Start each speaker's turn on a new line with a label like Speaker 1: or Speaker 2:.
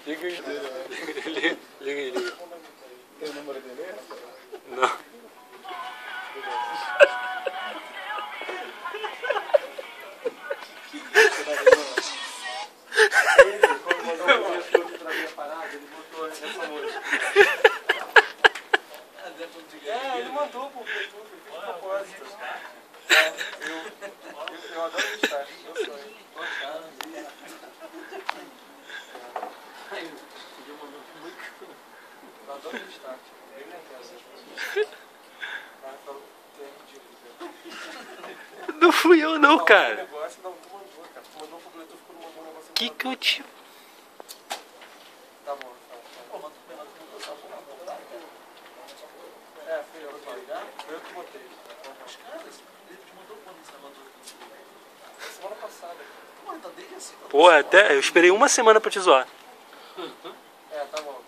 Speaker 1: Liga aí. Liga aí.
Speaker 2: Tem o número dele?
Speaker 1: Não.
Speaker 2: Ele, quando mandou o texto pra minha parada, ele botou essa música. Ele mandou pro YouTube, ele fez propósito. Eu adoro estar, eu sonho. Eu adoro estar, bem na casa.
Speaker 1: Não fui eu não, cara.
Speaker 2: Negócio, não, tu mandou, cara. Tu mandou pro Bluetooth, tu mandou um negócio.
Speaker 1: Que eu te...
Speaker 2: Tá bom, tá. Pô, mas tu pegou fui eu, foi eu que botei. Os caras, ele te mandou quando você mandou aqui? Semana passada. Mano, tá desde assim.
Speaker 1: Porra, até eu esperei uma semana pra te zoar.
Speaker 2: Tá bom.